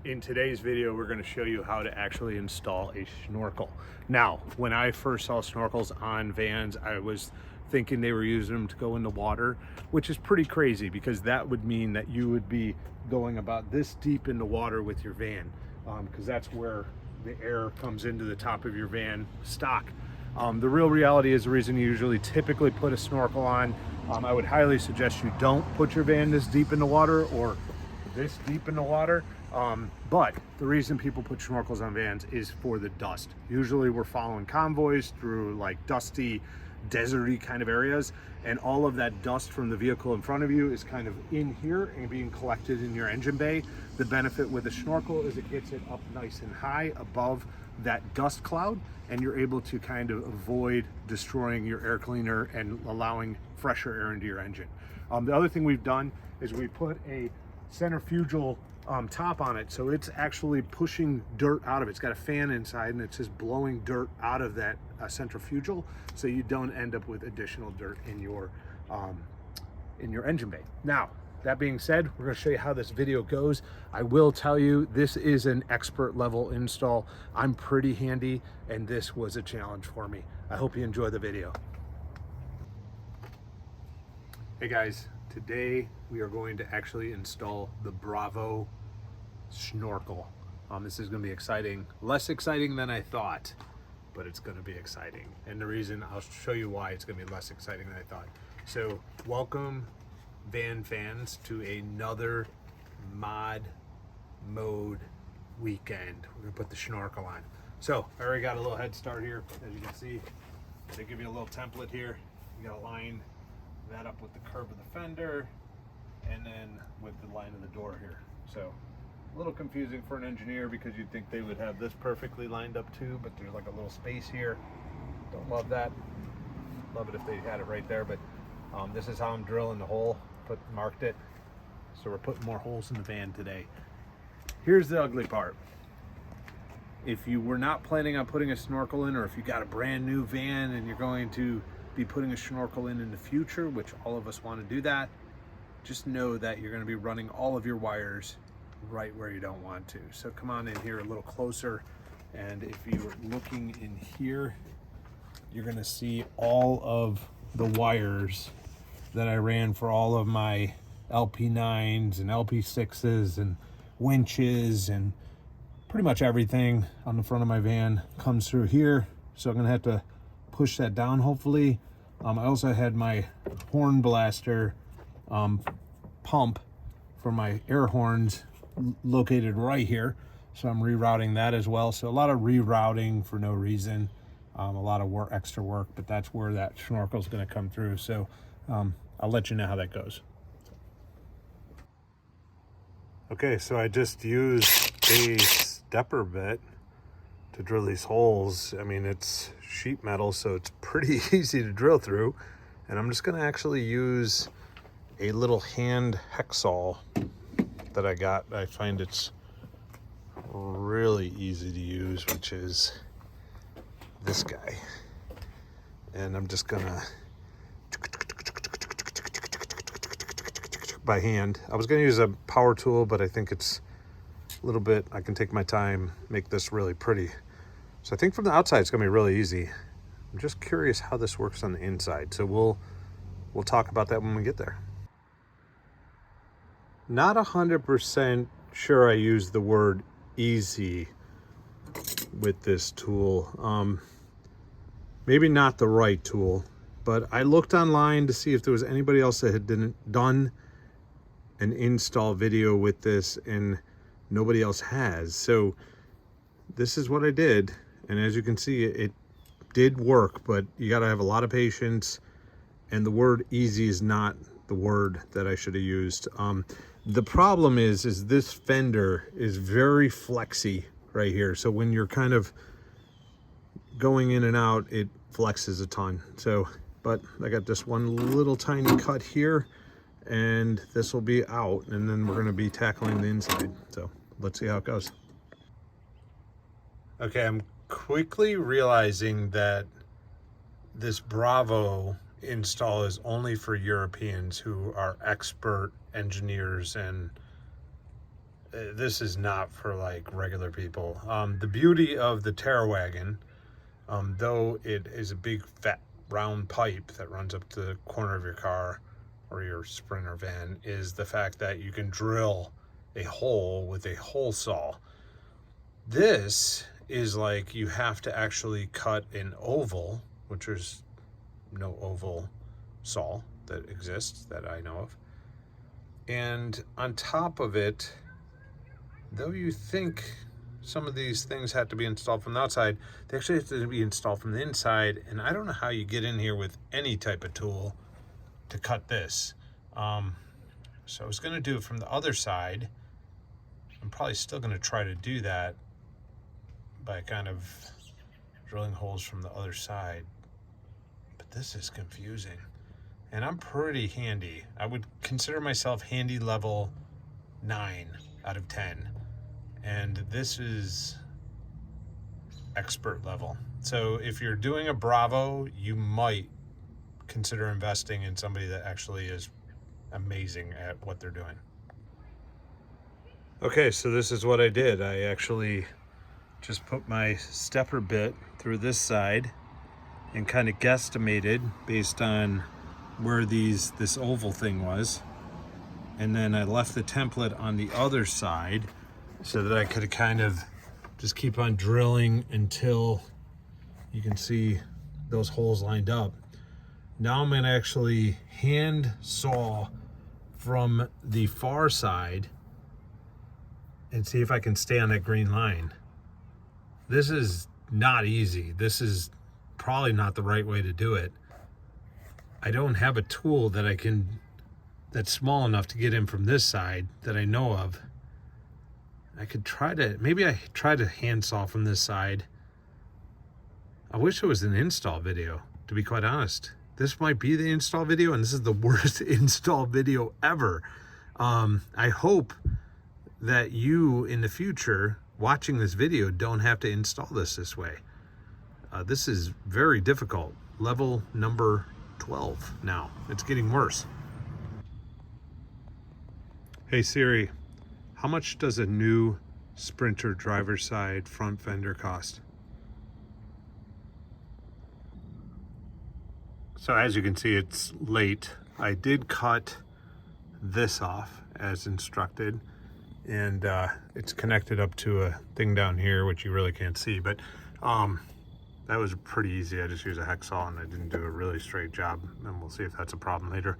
In today's video, we're going to show you how to actually install a snorkel. Now, when I first saw snorkels on vans, I was thinking they were using them to go into water, which is pretty crazy because that would mean that you would be going about this deep into water with your van, because that's where the air comes into the top of your van stock. The real reality is the reason you usually typically put a snorkel on. I would highly suggest you don't put your van this deep in the water or this deep in the water. But the reason people put snorkels on vans is for the dust. Usually we're following convoys through like dusty, deserty kind of areas, and all of that dust from the vehicle in front of you is kind of in here and being collected in your engine bay. The benefit with a snorkel is it gets it up nice and high above that dust cloud, and you're able to kind of avoid destroying your air cleaner and allowing fresher air into your engine. The other thing we've done is we put a centrifugal top on it, so it's actually pushing dirt out of it. It's got a fan inside and it's just blowing dirt out of that centrifugal, so you don't end up with additional dirt in your engine bay. Now, that being said, we're going to show you how this video goes. I will tell you, this is an expert level install. I'm pretty handy, and this was a challenge for me. I hope you enjoy the video. Hey guys, today we are going to actually install the Bravo Snorkel. This is going to be exciting, less exciting than I thought, but it's going to be exciting. And the reason, I'll show you why it's going to be less exciting than I thought. So welcome van fans to another mod mode weekend. We're going to put the snorkel on. So I already got a little head start here. As you can see, they give you a little template here. You got to line that up with the curve of the fender and then with the line of the door here. So a little confusing for an engineer because you'd think they would have this perfectly lined up too, but there's like a little space here. Don't love that. Love it if they had it right there, but this is how I'm drilling the hole. Marked it. So we're putting more holes in the van today. Here's the ugly part. If you were not planning on putting a snorkel in, or if you got a brand new van and you're going to be putting a snorkel in the future, which all of us want to do that, just know that you're going to be running all of your wires right where you don't want to. So come on in here a little closer, and if you're looking in here, you're going to see all of the wires that I ran for all of my LP9s and LP6s and winches, and pretty much everything on the front of my van comes through here. So I'm gonna have to push that down hopefully. I also had my horn blaster pump for my air horns located right here, so I'm rerouting that as well. So a lot of rerouting for no reason, a lot of work, extra work, but that's where that snorkel is going to come through. So I'll let you know how that goes. Okay, so I just used a stepper bit to drill these holes. I mean, it's sheet metal, so it's pretty easy to drill through. And I'm just gonna actually use a little hand hacksaw that I got. I find it's really easy to use, which is this guy. And I'm just gonna, by hand. I was gonna use a power tool, but I think it's a little bit, I can take my time, make this really pretty. So I think from the outside it's gonna be really easy. I'm just curious how this works on the inside. So we'll talk about that when we get there. Not 100% sure I used the word easy with this tool. Maybe not the right tool, but I looked online to see if there was anybody else that had done an install video with this, and nobody else has. So this is what I did, and as you can see, it did work, but you got to have a lot of patience, and the word easy is not the word that I should have used. The problem is this fender is very flexy right here, so when you're kind of going in and out, it flexes a ton. So, but I got this one little tiny cut here, and this will be out, and then we're going to be tackling the inside. So let's see how it goes. Okay, I'm quickly realizing that this Bravo install is only for Europeans who are expert engineers and this is not for like regular people. The beauty of the Terrawagon, though it is a big fat round pipe that runs up to the corner of your car or your Sprinter van, is the fact that you can drill a hole with a hole saw. This is like you have to actually cut an oval, which is no oval saw that exists that I know of. And on top of it, though you think some of these things have to be installed from the outside, they actually have to be installed from the inside. And I don't know how you get in here with any type of tool to cut this. So I was going to do it from the other side. I'm probably still going to try to do that by kind of drilling holes from the other side. But this is confusing. And I'm pretty handy. I would consider myself handy level 9 out of 10. And this is expert level. So if you're doing a Bravo, you might consider investing in somebody that actually is amazing at what they're doing. Okay, so this is what I did. I actually just put my stepper bit through this side and kind of guesstimated based on where this oval thing was. And then I left the template on the other side so that I could kind of just keep on drilling until you can see those holes lined up. Now I'm going to actually hand saw from the far side and see if I can stay on that green line. This is not easy. This is probably not the right way to do it. I don't have a tool that's small enough to get in from this side that I know of. I could maybe I try to handsaw from this side. I wish it was an install video, to be quite honest. This might be the install video, and this is the worst install video ever. I hope that you, in the future, watching this video, don't have to install this way. This is very difficult. Level number 12 now. It's getting worse. Hey Siri, how much does a new Sprinter driver's side front fender cost? So as you can see, it's late. I did cut this off as instructed, and it's connected up to a thing down here, which you really can't see, but that was pretty easy. I just used a hacksaw and I didn't do a really straight job, and we'll see if that's a problem later.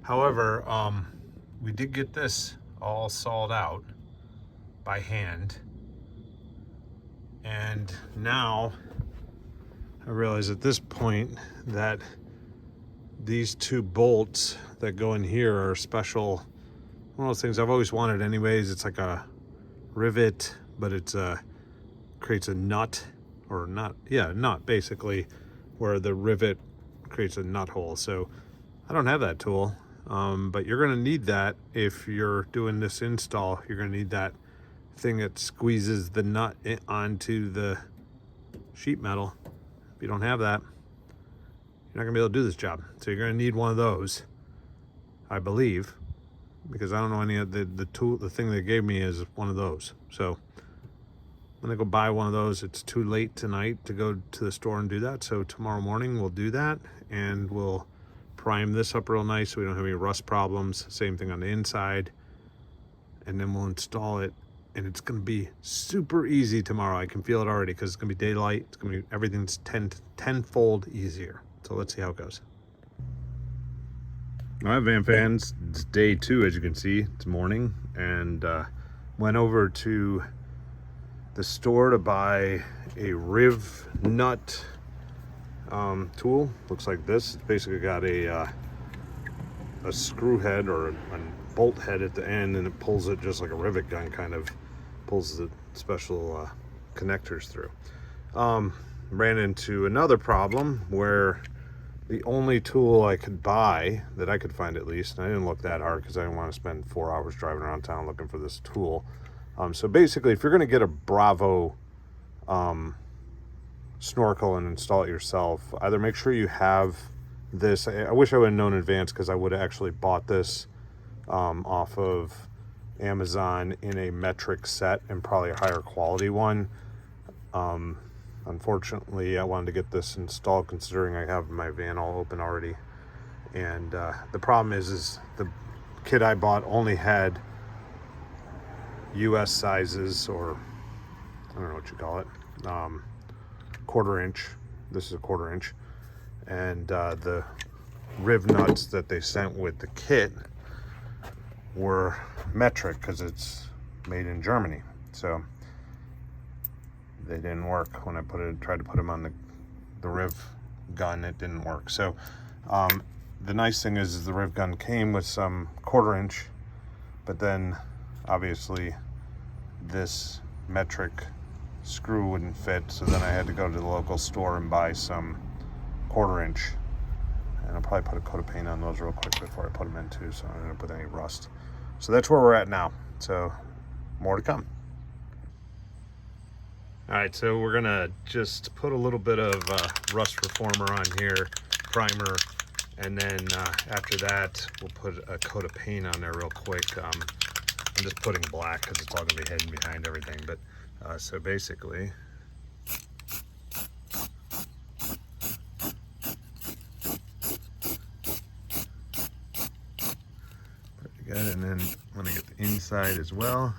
However, we did get this all sawed out by hand, and now I realize at this point that these two bolts that go in here are special, one of those things I've always wanted anyways. It's like a rivet, but it's creates a nut, or nut basically, where the rivet creates a nut hole. So I don't have that tool, but you're going to need that if you're doing this install. You're going to need that thing that squeezes the nut onto the sheet metal. If you don't have that, you're not going to be able to do this job. So you're going to need one of those, I believe, because I don't know any of the tool. The thing they gave me is one of those. So I'm going to go buy one of those. It's too late tonight to go to the store and do that. So tomorrow morning we'll do that, and we'll prime this up real nice so we don't have any rust problems. Same thing on the inside. And then we'll install it, and it's going to be super easy tomorrow. I can feel it already because it's going to be daylight. It's going to be, everything's tenfold easier. So let's see how it goes. All right, Van fans, it's day 2, as you can see. It's morning, and went over to the store to buy a riv nut tool. Looks like this. It's basically got a screw head or a bolt head at the end, and it pulls it just like a rivet gun, kind of pulls the special connectors through. Ran into another problem where the only tool I could buy, that I could find at least, and I didn't look that hard because I didn't want to spend 4 hours driving around town looking for this tool. So basically, if you're going to get a Bravo snorkel and install it yourself, either make sure you have this. I wish I would have known in advance, because I would have actually bought this off of Amazon in a metric set and probably a higher quality one. Unfortunately, I wanted to get this installed considering I have my van all open already. And the problem is the kit I bought only had US sizes, or I don't know what you call it, quarter inch. This is a quarter inch. And the riv nuts that they sent with the kit were metric because it's made in Germany. So they didn't work when I tried to put them on the riv gun. It didn't work. So the nice thing is the riv gun came with some quarter inch, but then obviously this metric screw wouldn't fit, so then I had to go to the local store and buy some quarter inch, and I'll probably put a coat of paint on those real quick before I put them in too, so I don't end up with any rust. So that's where we're at now, so more to come. All right, so we're gonna just put a little bit of rust reformer on here, primer, and then after that we'll put a coat of paint on there real quick. I'm just putting black because it's all gonna be hidden behind everything, but so basically pretty good. And then I'm gonna get the inside as well.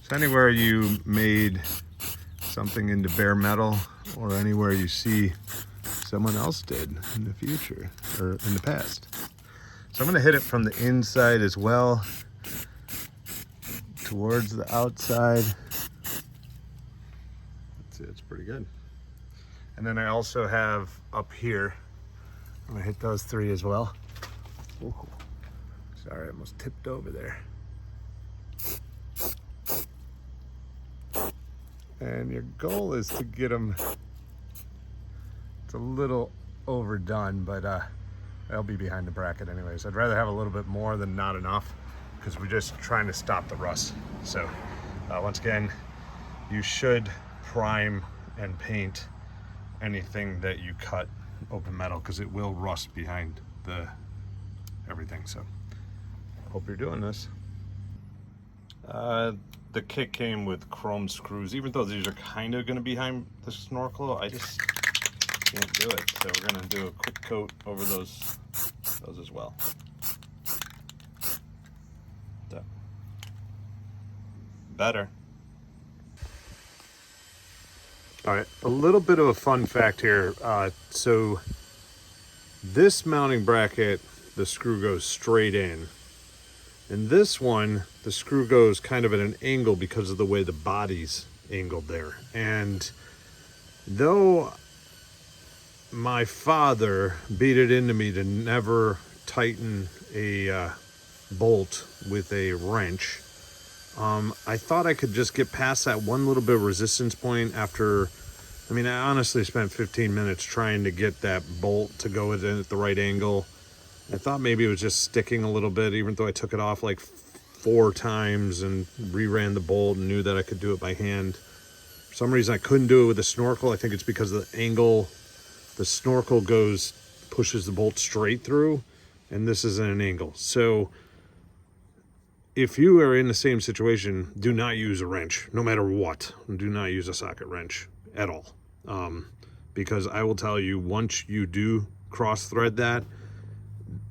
So anywhere you made something into bare metal, or anywhere you see someone else did in the future or in the past. So I'm going to hit it from the inside as well towards the outside. That's it, it's pretty good. And then I also have up here, I'm going to hit those three as well. Ooh. Sorry, I almost tipped over there. And your goal is to get them, it's a little overdone, but they'll be behind the bracket anyways. I'd rather have a little bit more than not enough, because we're just trying to stop the rust. So once again, you should prime and paint anything that you cut open metal, because it will rust behind everything. So hope you're doing this. The kit came with chrome screws. Even though these are kind of going to be behind the snorkel, I just can't do it. So we're going to do a quick coat over those as well. So, better. All right, a little bit of a fun fact here. So this mounting bracket, the screw goes straight in. And this one, the screw goes kind of at an angle because of the way the body's angled there. And though my father beat it into me to never tighten a bolt with a wrench, I thought I could just get past that one little bit of resistance point after, I mean, I honestly spent 15 minutes trying to get that bolt to go at the right angle. I thought maybe it was just sticking a little bit, even though I took it off like 4 times and reran the bolt and knew that I could do it by hand. For some reason I couldn't do it with the snorkel. I think it's because of the angle. The snorkel pushes the bolt straight through, and this is at an angle. So if you are in the same situation, do not use a wrench, no matter what. Do not use a socket wrench at all. Because I will tell you, once you do cross thread that,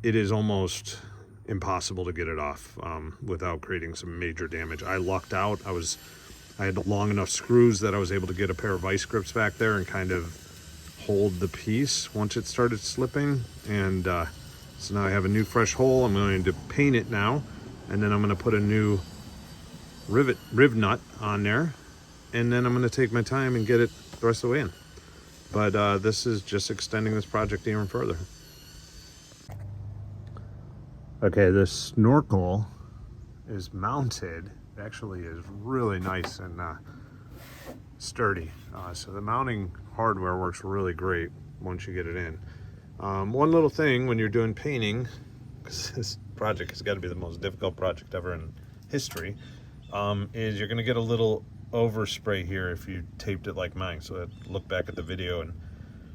it is almost impossible to get it off without creating some major damage. I lucked out. I had long enough screws that I was able to get a pair of vice grips back there and kind of hold the piece once it started slipping. And so now I have a new fresh hole. I'm going to paint it now, and then I'm going to put a new riv nut on there, and then I'm going to take my time and get it the rest of the way in. But this is just extending this project even further. Okay, this snorkel is mounted. It actually is really nice and sturdy. So the mounting hardware works really great once you get it in. One little thing when you're doing painting, because this project has got to be the most difficult project ever in history, is you're going to get a little overspray here if you taped it like mine. So look back at the video and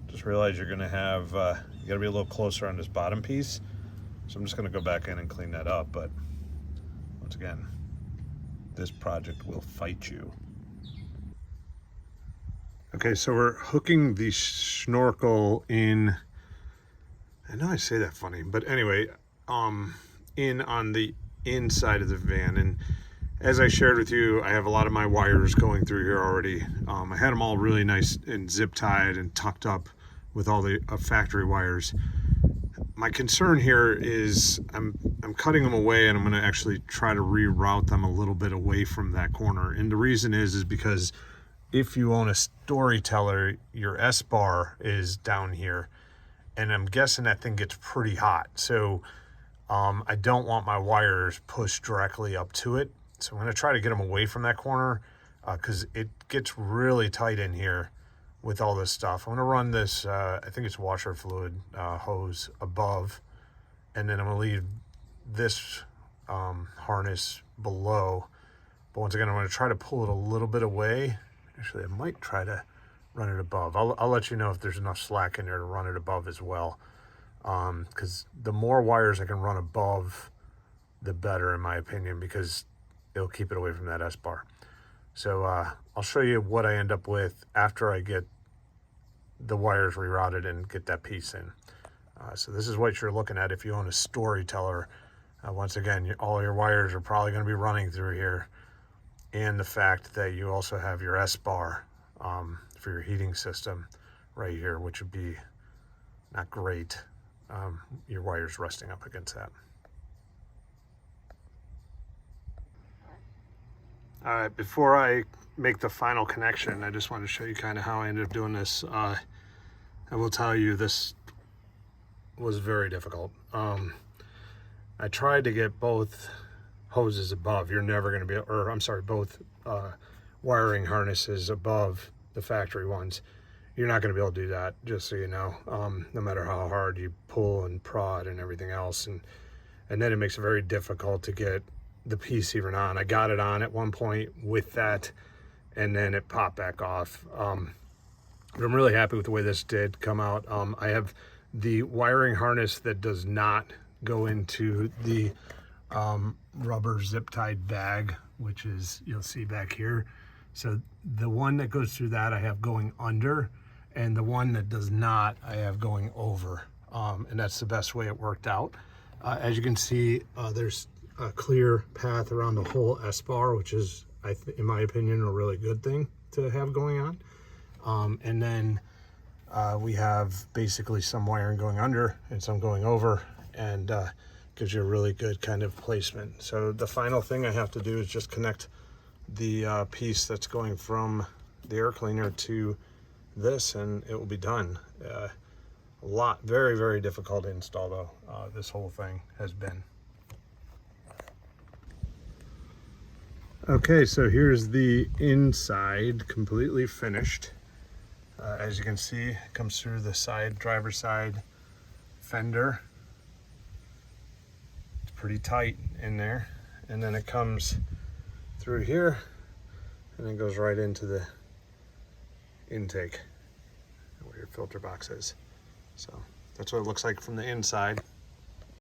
just realize you're going to have You gotta be a little closer on this bottom piece. So I'm just gonna go back in and clean that up, but once again, this project will fight you. Okay, so we're hooking the snorkel in, I know I say that funny, but anyway, in on the inside of the van. And as I shared with you, I have a lot of my wires going through here already. I had them all really nice and zip tied and tucked up with all the factory wires. My concern here is I'm cutting them away, and I'm going to actually try to reroute them a little bit away from that corner. And the reason is because if you own a Storyteller, your S-bar is down here, and I'm guessing that thing gets pretty hot. So I don't want my wires pushed directly up to it. So I'm going to try to get them away from that corner because it gets really tight in here with all this stuff. I'm going to run this, I think it's washer fluid hose above, and then I'm going to leave this harness below. But once again, I'm going to try to pull it a little bit away. Actually, I might try to run it above. I'll let you know if there's enough slack in there to run it above as well. Because the more wires I can run above, the better, in my opinion, because it'll keep it away from that S-bar. So I'll show you what I end up with after I get the wires rerouted and get that piece in. So this is what you're looking at if you own a Storyteller. Once again, all your wires are probably going to be running through here, and the fact that you also have your S-bar for your heating system right here, which would be not great. Your wires resting up against that. All right, before I make the final connection, I just wanted to show you kind of how I ended up doing this. I will tell you, this was very difficult. I tried to get both hoses above. You're never going to be, or I'm sorry, both wiring harnesses above the factory ones. You're not going to be able to do that, just so you know, no matter how hard you pull and prod and everything else. And then it makes it very difficult to get the piece even on. I got it on at one point with that, and then it popped back off. But I'm really happy with the way this did come out. I have the wiring harness that does not go into the rubber zip tied bag, which is, you'll see back here. So the one that goes through that I have going under, and the one that does not I have going over. And that's the best way it worked out. As you can see, there's a clear path around the whole S-bar, which is, in my opinion, a really good thing to have going on. And then we have basically some wiring going under and some going over, and gives you a really good kind of placement. So the final thing I have to do is just connect the piece that's going from the air cleaner to this, and it will be done. Very, very difficult to install though. This whole thing has been. Okay, so here's the inside, completely finished. As you can see, it comes through the side, driver's side fender. It's pretty tight in there. And then it comes through here, and then goes right into the intake where your filter box is. So that's what it looks like from the inside.